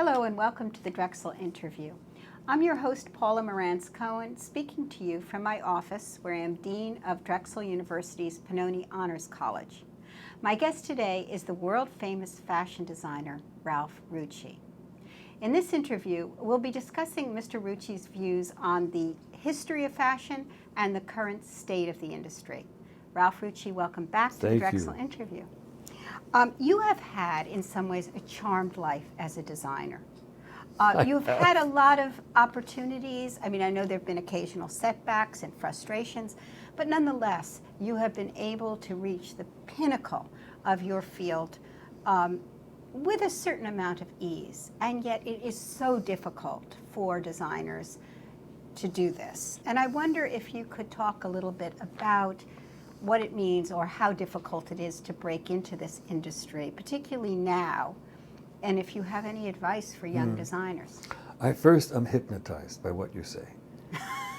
Hello and welcome to the Drexel interview. I'm your host, Paula Morantz-Cohen, speaking to you from my office where I am Dean of Drexel University's Pannoni Honors College. My guest today is the world-famous fashion designer, Ralph Rucci. In this interview, we'll be discussing Mr. Rucci's views on the history of fashion and the current state of the industry. Ralph Rucci, welcome back to the Drexel interview. You have had, in some ways, a charmed life as a designer. You've had a lot of opportunities. I mean, I know there have been occasional setbacks and frustrations, but nonetheless, you have been able to reach the pinnacle of your field with a certain amount of ease. And yet it is so difficult for designers to do this. And I wonder if you could talk a little bit about what it means or how difficult it is to break into this industry, particularly now, and if you have any advice for young designers. I'm hypnotized by what you say.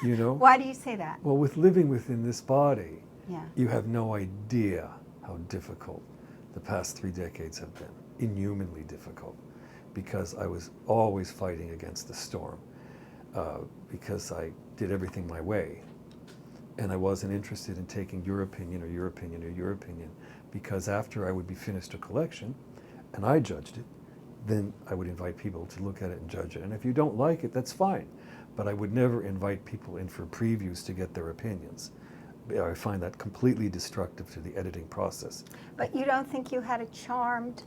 You know? Why do you say that? Well, with living within this body, Yeah. you have no idea how difficult the past 3 decades have been, inhumanly difficult, because I was always fighting against the storm, because I did everything my way. And I wasn't interested in taking your opinion or your opinion or your opinion, because after I would be finished a collection and I judged it, then I would invite people to look at it and judge it. And if you don't like it, that's fine. But I would never invite people in for previews to get their opinions. I find that completely destructive to the editing process. But you don't think you had a charmed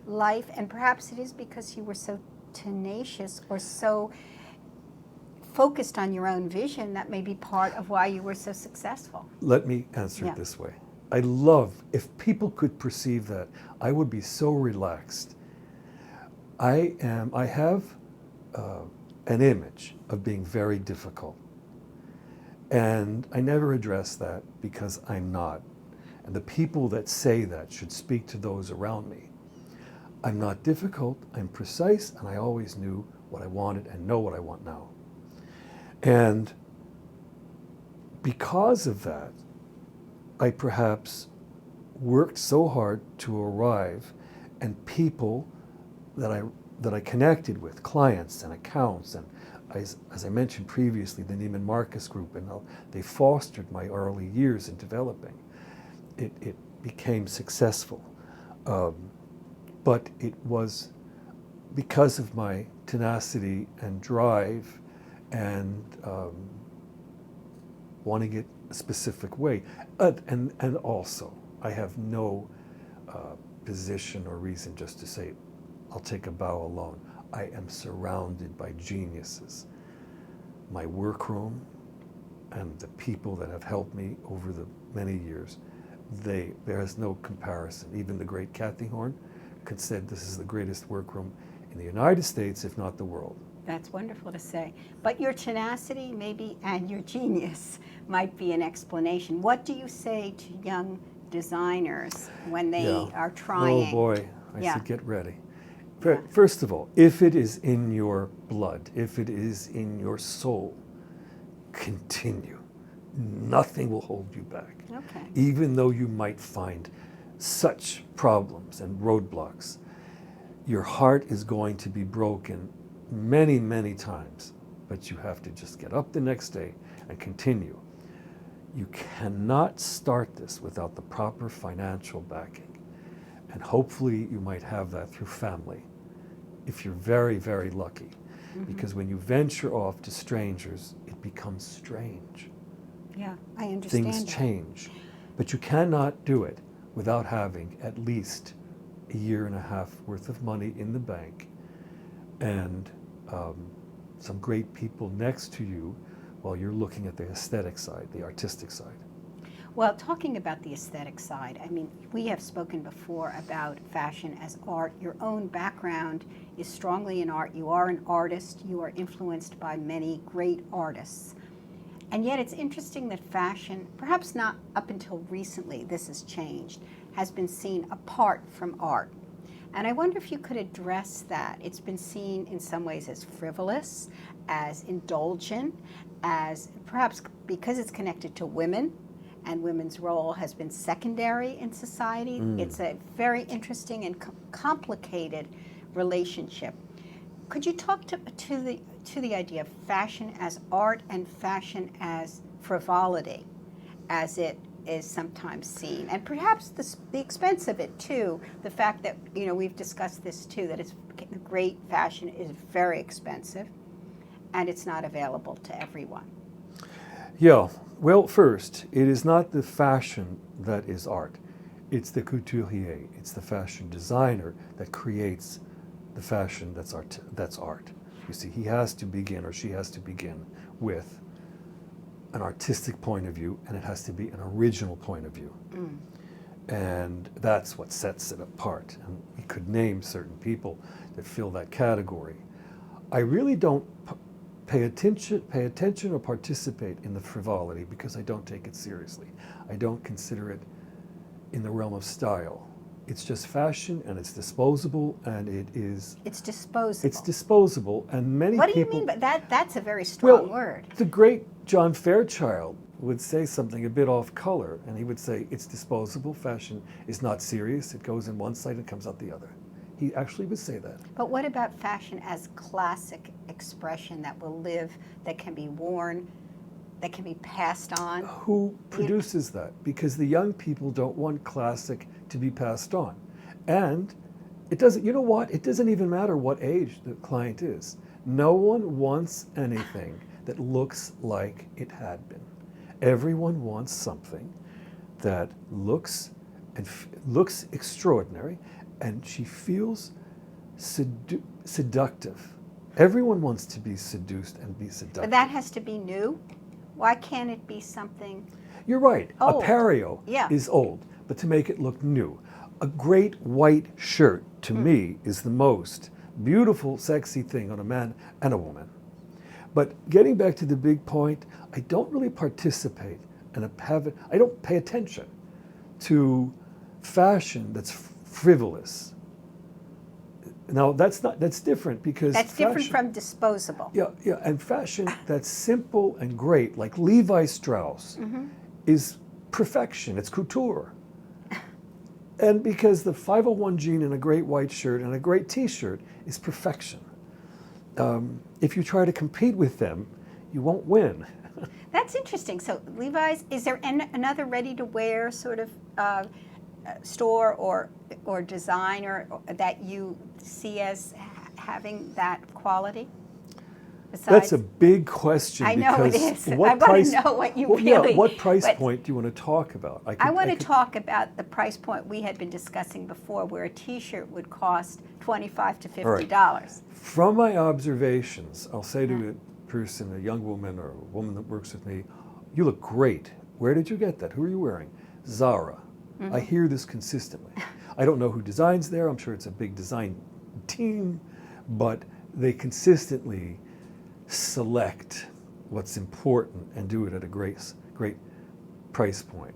life, and perhaps it is because you were so tenacious or so focused on your own vision that may be part of why you were so successful. Let me answer it this way. I love, if people could perceive that, I would be so relaxed. I have an image of being very difficult. And I never address that because I'm not. And the people that say that should speak to those around me. I'm not difficult, I'm precise, and I always knew what I wanted and know what I want now. And because of that, I perhaps worked so hard to arrive, and people that I connected with, clients and accounts, and as I mentioned previously, the Neiman Marcus Group, and they fostered my early years in developing. It became successful. But it was because of my tenacity and drive and wanting it a specific way. And also, I have no position or reason just to say, I'll take a bow alone. I am surrounded by geniuses. My workroom and the people that have helped me over the many years, there is no comparison. Even the great Kathy Horn said this is the greatest workroom in the United States, if not the world. That's wonderful to say. But your tenacity maybe and your genius might be an explanation. What do you say to young designers when they are trying? Oh boy, I should get ready. First of all, if it is in your blood, if it is in your soul, continue. Nothing will hold you back. Okay. Even though you might find such problems and roadblocks, your heart is going to be broken many, many times, but you have to just get up the next day and continue. You cannot start this without the proper financial backing. And hopefully you might have that through family, if you're very, very lucky. Because when you venture off to strangers, it becomes strange. Yeah, I understand. Things change. But you cannot do it without having at least a year and a half worth of money in the bank and some great people next to you while you're looking at the aesthetic side, the artistic side. Well, talking about the aesthetic side, I mean, we have spoken before about fashion as art. Your own background is strongly in art. You are an artist. You are influenced by many great artists. And yet it's interesting that fashion, perhaps not up until recently, this has changed, has been seen apart from art. And I wonder if you could address that. It's been seen in some ways as frivolous, as indulgent, as perhaps because it's connected to women, and women's role has been secondary in society. It's a very interesting and complicated relationship. Could you talk to the idea of fashion as art and fashion as frivolity, as it is sometimes seen, and perhaps the expense of it too? The fact that we've discussed this too, that it's great fashion is very expensive, and it's not available to everyone. Yeah. Well, first, it is not the fashion that is art. It's the couturier. It's the fashion designer that creates the fashion that's art. That's art. You see, he has to begin, or she has to begin, with an artistic point of view, and it has to be an original point of view. And that's what sets it apart. And we could name certain people that fill that category. I really don't pay attention or participate in the frivolity because I don't take it seriously. I don't consider it in the realm of style. It's just fashion, and it's disposable, and it's disposable. It's disposable, and many people... What do you mean by that? That's a very strong word. The great John Fairchild would say something a bit off color, and he would say, it's disposable, fashion is not serious, it goes in one side and comes out the other. He actually would say that. But what about fashion as classic expression that will live, that can be worn, that can be passed on? Who produces that? Because the young people don't want classic to be passed on. And it doesn't, you know what? It doesn't even matter what age the client is. No one wants anything that looks like it had been. Everyone wants something that looks extraordinary, and she feels seductive. Everyone wants to be seduced and be seductive. But that has to be new? Why can't it be something You're right. old? A pareo is old, but to make it look new. A great white shirt, to me, is the most beautiful, sexy thing on a man and a woman. But getting back to the big point, I don't really participate and I don't pay attention to fashion that's frivolous. Now that's different because that's different from disposable. Yeah, and fashion that's simple and great, like Levi Strauss, is perfection. It's couture. And because the 501 jean and a great white shirt and a great T-shirt is perfection. If you try to compete with them, you won't win. That's interesting. So Levi's, is there another ready-to-wear sort of store or designer that you see as having that quality? Besides? That's a big question. I know it is. I want to know what you what price point do you want to talk about? I want to talk about the price point we had been discussing before, where a T-shirt would cost $25 to $50. Right. From my observations, I'll say to a person, a young woman or a woman that works with me, you look great. Where did you get that? Who are you wearing? Zara. I hear this consistently. I don't know who designs there. I'm sure it's a big design team, but they consistently select what's important and do it at a great price point.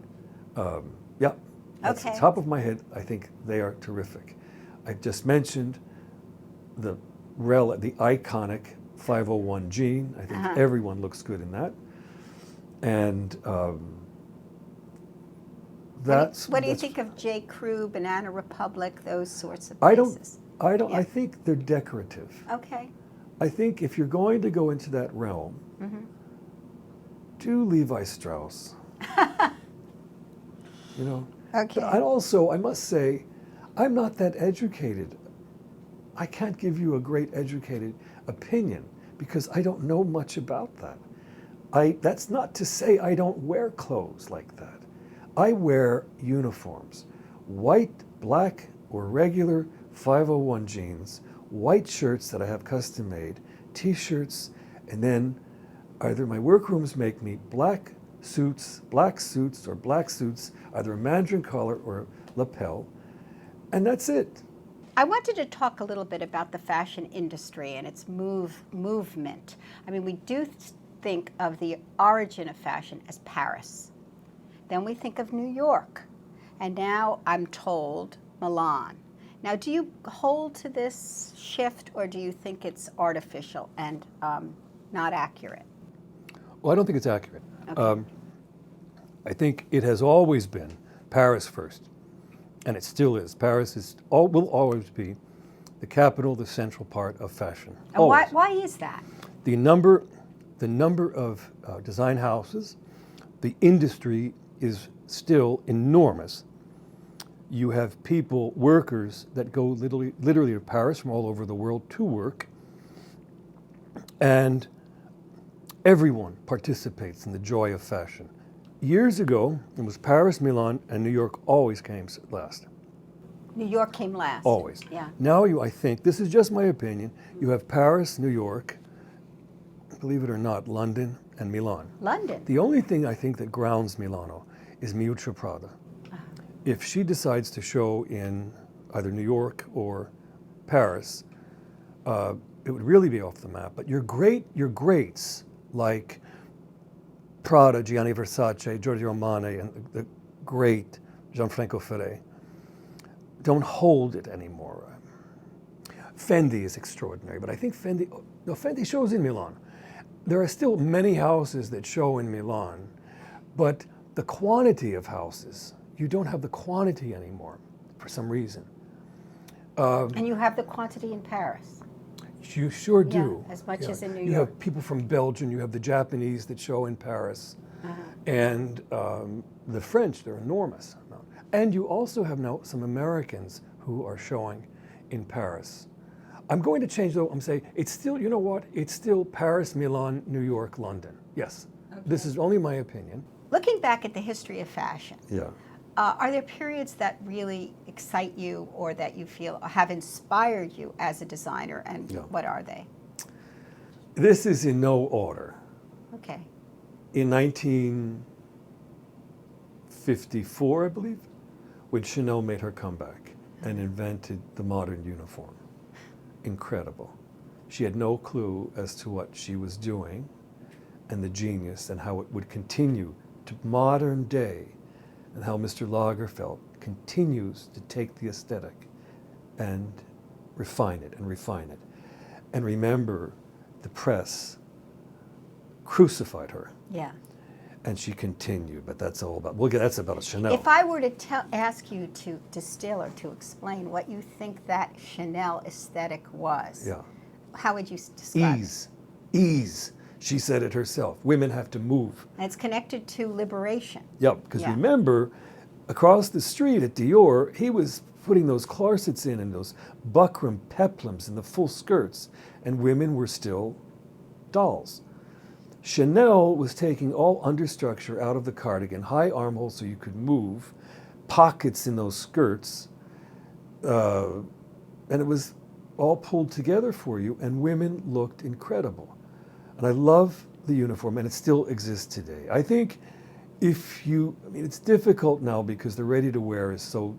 That's the top of my head. I think they are terrific. I just mentioned the iconic 501 jean. I think everyone looks good in that. And what do you think of J. Crew, Banana Republic, those sorts of pieces? I think they're decorative. Okay. I think if you're going to go into that realm, do Levi Strauss. Okay. And also, I must say, I'm not that educated. I can't give you a great educated opinion because I don't know much about that. That's not to say I don't wear clothes like that. I wear uniforms, white, black, or regular 501 jeans, white shirts that I have custom made, T-shirts, and then either my workrooms make me black suits, either a mandarin collar or lapel, and that's it. I wanted to talk a little bit about the fashion industry and its movement. I mean, we do think of the origin of fashion as Paris. Then we think of New York. And now I'm told Milan. Now, do you hold to this shift, or do you think it's artificial and not accurate? Well, I don't think it's accurate. Okay. I think it has always been Paris first, and it still is. Paris will always be the capital, the central part of fashion. And why is that? The number of design houses, the industry is still enormous. You have people, workers, that go literally to Paris from all over the world to work, and everyone participates in the joy of fashion. Years ago, it was Paris, Milan, and New York always came last. New York came last. Always. Yeah. Now I think, this is just my opinion, you have Paris, New York, believe it or not, London, and Milan. London. The only thing I think that grounds Milano is Miuccia Prada. If she decides to show in either New York or Paris, it would really be off the map. But your greats like Prada, Gianni Versace, Giorgio Armani, and the great Gianfranco Ferré don't hold it anymore. Fendi is extraordinary, but I think Fendi shows in Milan. There are still many houses that show in Milan, but the quantity of houses, you don't have the quantity anymore for some reason. And you have the quantity in Paris. You sure do. Yeah, as much as in New York. You have people from Belgium, you have the Japanese that show in Paris, and the French, they're enormous. And you also have now some Americans who are showing in Paris. I'm going to change though, I'm saying, it's still, you know what? It's still Paris, Milan, New York, London. Yes. Okay. This is only my opinion. Looking back at the history of fashion, yeah. Are there periods that really excite you or that you feel have inspired you as a designer, and what are they? This is in no order. Okay. In 1954, I believe, when Chanel made her comeback and invented the modern uniform. Incredible. She had no clue as to what she was doing and the genius and how it would continue to modern day, and how Mr. Lagerfeld continues to take the aesthetic and refine it and refine it. And remember, the press crucified her. Yeah. And she continued, but that's all about, that's about Chanel. If I were to ask you to distill or to explain what you think that Chanel aesthetic was, how would you describe it? Ease. She said it herself. Women have to move. And it's connected to liberation. Yep, because remember, across the street at Dior, he was putting those corsets in and those buckram peplums and the full skirts, and women were still dolls. Chanel was taking all understructure out of the cardigan, high armholes so you could move, pockets in those skirts, and it was all pulled together for you, and women looked incredible. And I love the uniform, and it still exists today. I think it's difficult now because the ready-to-wear is so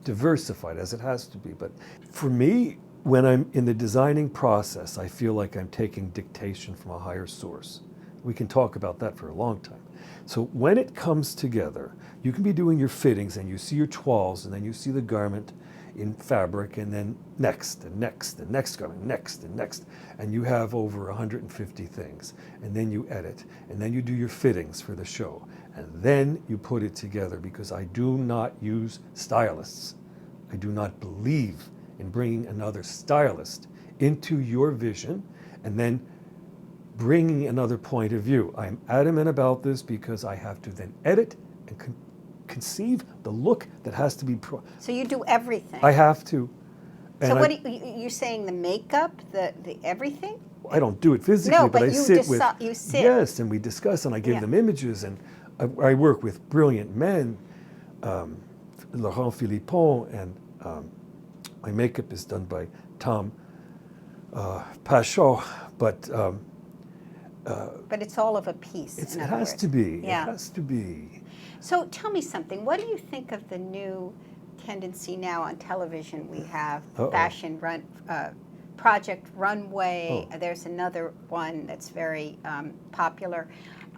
diversified, as it has to be. But for me, when I'm in the designing process, I feel like I'm taking dictation from a higher source. We can talk about that for a long time. So when it comes together, you can be doing your fittings, and you see your toiles, and then you see the garment in fabric, and then next and next and next garment, next and next, and you have over 150 things, and then you edit, and then you do your fittings for the show, and then you put it together, because I do not use stylists. I do not believe in bringing another stylist into your vision and then bringing another point of view. I'm adamant about this because I have to then edit and conceive the look that has to be. So you do everything. I have to. And so what you're saying? The makeup, the everything? I don't do it physically, but I sit with. You sit. Yes, and we discuss, and I give them images, and I work with brilliant men, Laurent Philippon, and my makeup is done by Tom Pachot, but it's all of a piece. It has to be. Yeah. It has to be. So tell me something. What do you think of the new tendency now on television? We have fashion Project Runway. There's another one that's very popular,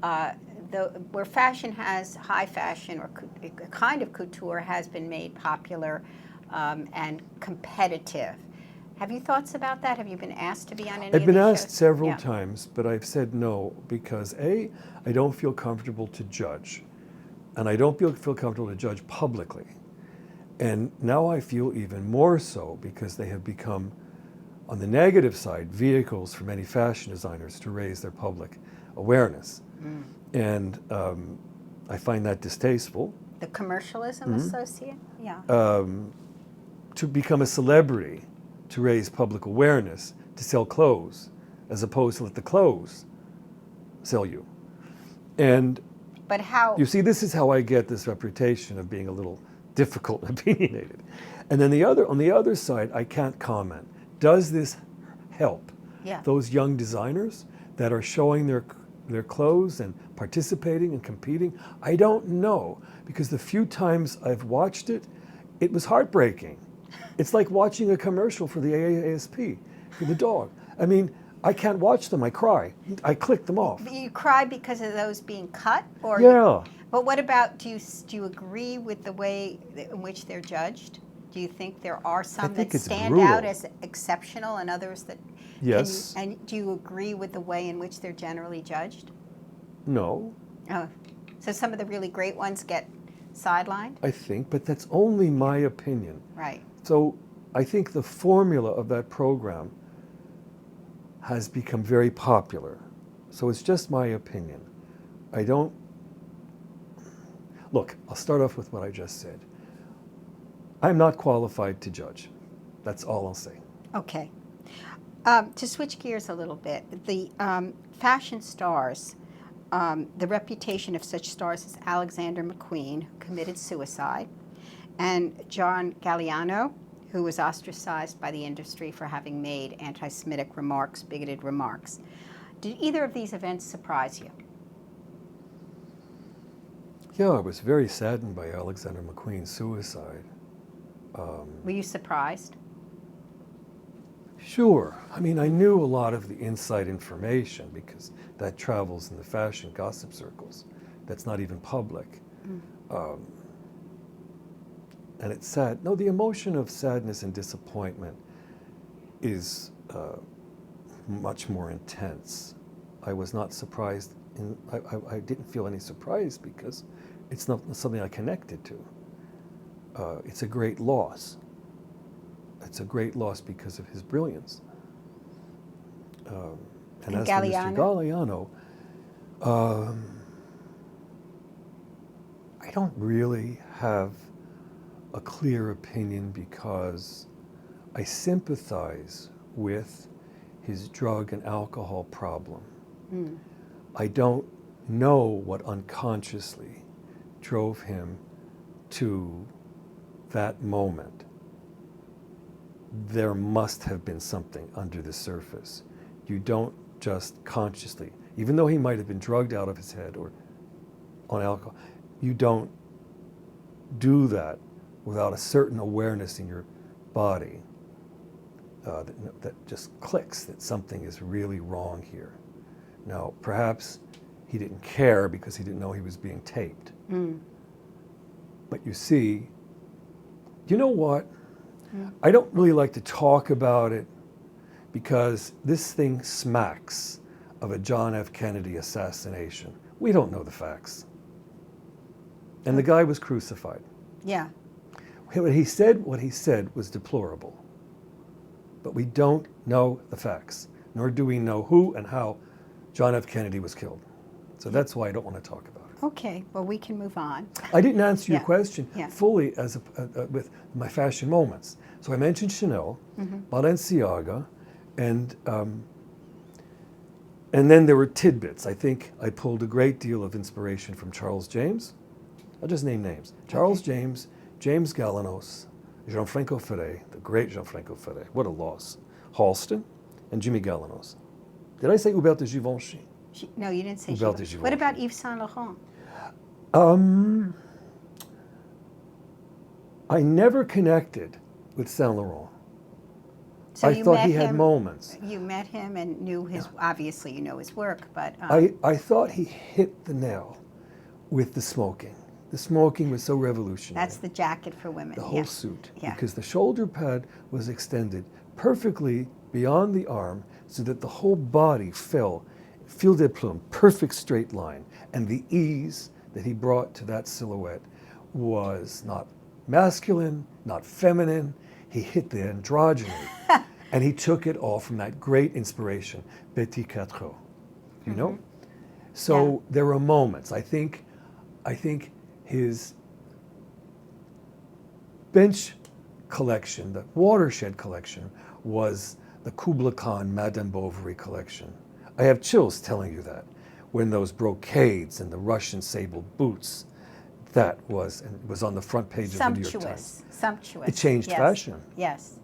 where fashion has high fashion or a kind of couture has been made popular and competitive. Have you thoughts about that? Have you been asked to be on any of these shows? I've been asked several times, but I've said no because I don't feel comfortable to judge. And I don't feel comfortable to judge publicly. And now I feel even more so because they have become, on the negative side, vehicles for many fashion designers to raise their public awareness. And I find that distasteful. The commercialism associate? Yeah. To become a celebrity, to raise public awareness, to sell clothes, as opposed to let the clothes sell you. And But how? you see, this is how I get this reputation of being a little difficult and opinionated. And then on the other side, I can't comment. Does this help those young designers that are showing their clothes and participating and competing? I don't know, because the few times I've watched it, it was heartbreaking. It's like watching a commercial for the AASP, for the dog. I mean, I can't watch them, I cry. I click them off. You cry because of those being cut? Or Yeah. But what about, do you agree with the way in which they're judged? Do you think there are some think that it's stand brutal. out as exceptional and others that... Yes. And do you agree with the way in which they're generally judged? No, Oh, so some of the really great ones get sidelined? I think, but that's only my opinion. Right. So I think the formula of that program has become very popular. So it's just my opinion. I don't... Look, I'll start off with what I just said. I'm not qualified to judge. That's all I'll say. Okay. To switch gears a little bit, the fashion stars, the reputation of such stars as Alexander McQueen, who committed suicide, and John Galliano, who was ostracized by the industry for having made anti-Semitic remarks, bigoted remarks. Did either of these events surprise you? Yeah, I was very saddened by Alexander McQueen's suicide. Were you surprised? Sure. I mean, I knew a lot of the inside information because that travels in the fashion gossip circles. That's not even public. And it's sad. No, the emotion of sadness and disappointment is much more intense. I was not surprised. I didn't feel any surprise because it's not something I connected to. It's a great loss. It's a great loss because of his brilliance. And as Galliano? for Mr. Galliano, I don't really have a clear opinion because I sympathize with his drug and alcohol problem. I don't know what unconsciously drove him to that moment. There must have been something under the surface. You don't just consciously, even though he might have been drugged out of his head or on alcohol, you don't do that without a certain awareness in your body that just clicks that something is really wrong here. Now, perhaps he didn't care because he didn't know he was being taped. But you see, you know what? I don't really like to talk about it because this thing smacks of a John F. Kennedy assassination. We don't know the facts. And the guy was crucified. Yeah. What he said was deplorable. But we don't know the facts, nor do we know who and how John F. Kennedy was killed. So that's why I don't want to talk about it. Okay, well, we can move on. I didn't answer your question Yeah. fully with my fashion moments. So I mentioned Chanel, Balenciaga, and then there were tidbits. I think I pulled a great deal of inspiration from Charles James. I'll just name names. Charles James, James Galanos, Gianfranco Ferré, the great Gianfranco Ferré, what a loss, Halston, and Jimmy Galanos. Did I say Hubert de Givenchy? No, you didn't say Hubert de Givenchy. Givenchy. What about Yves Saint Laurent? I never connected with Saint Laurent. So I you thought met he had him- moments. You met him and knew his, obviously you know his work, but... I thought he hit the nail with the smoking. The smoking was so revolutionary. that's the jacket for women. The whole suit. Yeah. Because the shoulder pad was extended perfectly beyond the arm so that the whole body fell, fil de plume, perfect straight line. And the ease that he brought to that silhouette was not masculine, not feminine. He hit the androgyny. And he took it all from that great inspiration, Petit Quatre, you know? So there were moments. I think his bench collection, the watershed collection, was the Kubla Khan Madame Bovary collection. I have chills telling you that. When those brocades and the Russian sable boots, that was, and it was on the front page of the New York Times. Sumptuous. It changed fashion. Yes.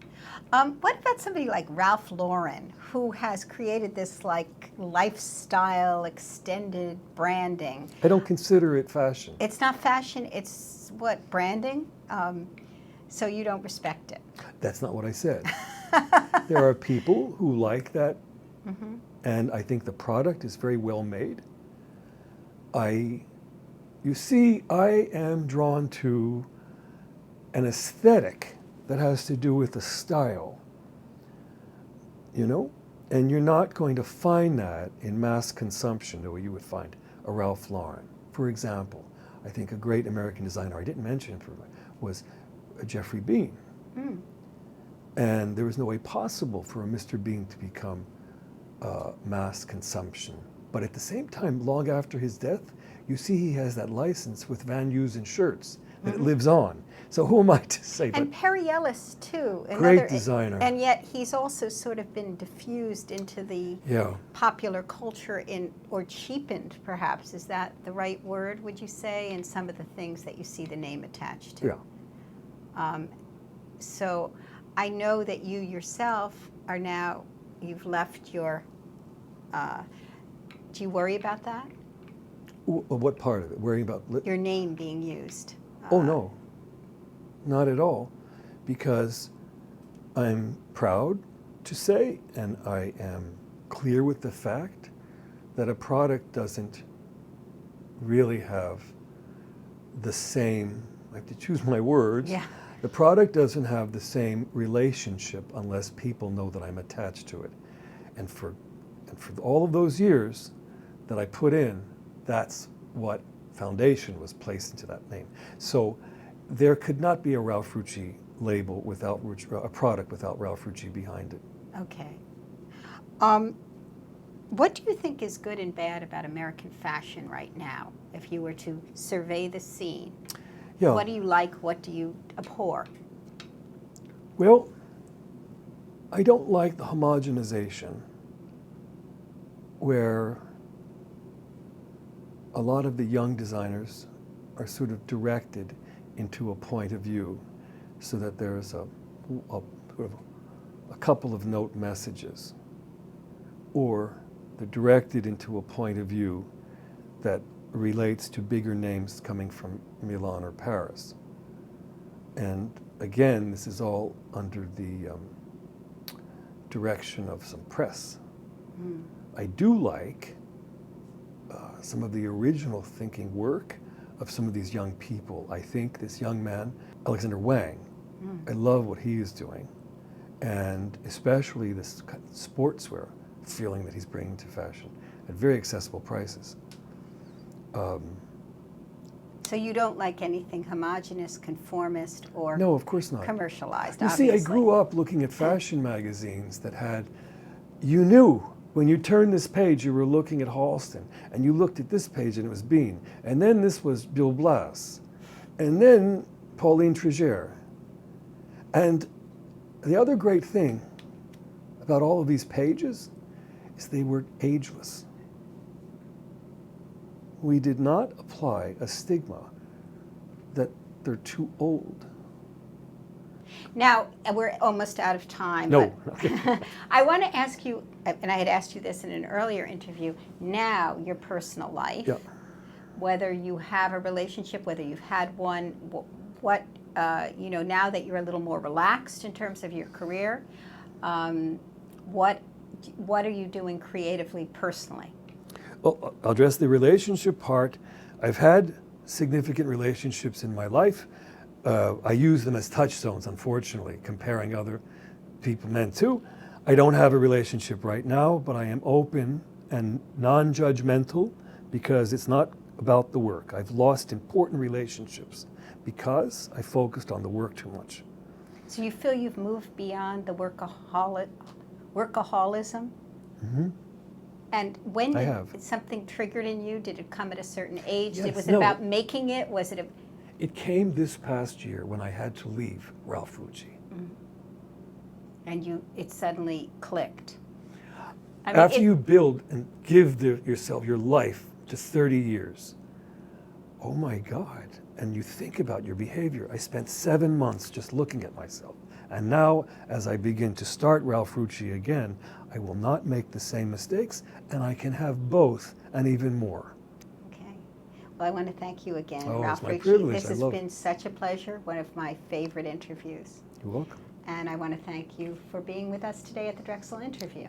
What about somebody like Ralph Lauren, who has created this like lifestyle extended branding? I don't consider it fashion. It's not fashion, it's what, branding? So you don't respect it. That's not what I said. There are people who like that, and I think the product is very well made. You see, I am drawn to an aesthetic that has to do with the style, you know? And you're not going to find that in mass consumption the way you would find a Ralph Lauren. For example, I think a great American designer, I didn't mention, was Jeffrey Bean. And there was no way possible for a Mr. Bean to become mass consumption. But at the same time, long after his death, you see he has that license with Van Heusen shirts that it lives on. So who am I to say? And Perry Ellis too. Great designer. And yet he's also sort of been diffused into the popular culture or cheapened perhaps. Is that the right word, would you say, in some of the things that you see the name attached to? Yeah. So I know that you yourself are now, you've left your, do you worry about that? What part of it? Worrying about your name being used? Oh, no. Not at all. Because I'm proud to say, and I am clear with the fact, that a product doesn't really have the same, I have to choose my words, the product doesn't have the same relationship unless people know that I'm attached to it. And for all of those years that I put in, that's what foundation was placed into that name. So there could not be a Ralph Rucci label without a product without Ralph Rucci behind it. Okay. What do you think is good and bad about American fashion right now, if you were to survey the scene? Yeah. What do you like? What do you abhor? Well, I don't like the homogenization where a lot of the young designers are sort of directed into a point of view so that there's a couple of note messages, or they're directed into a point of view that relates to bigger names coming from Milan or Paris. And again, this is all under the direction of some press. I do like some of the original thinking work of some of these young people. I think this young man, Alexander Wang, I love what he is doing, and especially this sportswear feeling that he's bringing to fashion at very accessible prices. So you don't like anything homogenous, conformist, or no, of course not. Commercialized, you obviously. See, I grew up looking at fashion magazines that had, you knew when you turned this page you were looking at Halston, and you looked at this page and it was Bean, and then this was Bill Blass, and then Pauline Trégère. And the other great thing about all of these pages is they were ageless. We did not apply a stigma that they're too old. Now, we're almost out of time. No. I want to ask you, and I had asked you this in an earlier interview, now your personal life, whether you have a relationship, whether you've had one, what, now that you're a little more relaxed in terms of your career, what are you doing creatively, personally? Well, I'll address the relationship part. I've had significant relationships in my life. I use them as touchstones, unfortunately, comparing other people, men too. I don't have a relationship right now, but I am open and non-judgmental because it's not about the work. I've lost important relationships because I focused on the work too much. So you feel you've moved beyond the workaholism? Mm-hmm. And when I did have. something triggered in you? Did it come at a certain age? Yes, Was it no. about making it? Was it a... It came this past year when I had to leave Ralph Rucci. And it suddenly clicked. I mean, After you build and give yourself your life to 30 years, oh my God, and you think about your behavior. I spent 7 months just looking at myself. And now, as I begin to start Ralph Rucci again, I will not make the same mistakes, and I can have both and even more. Okay. Well, I want to thank you again, Oh, Ralph it's my Rucci. privilege. This I has love been such a pleasure, one of my favorite interviews. You're welcome. And I want to thank you for being with us today at the Drexel Interview.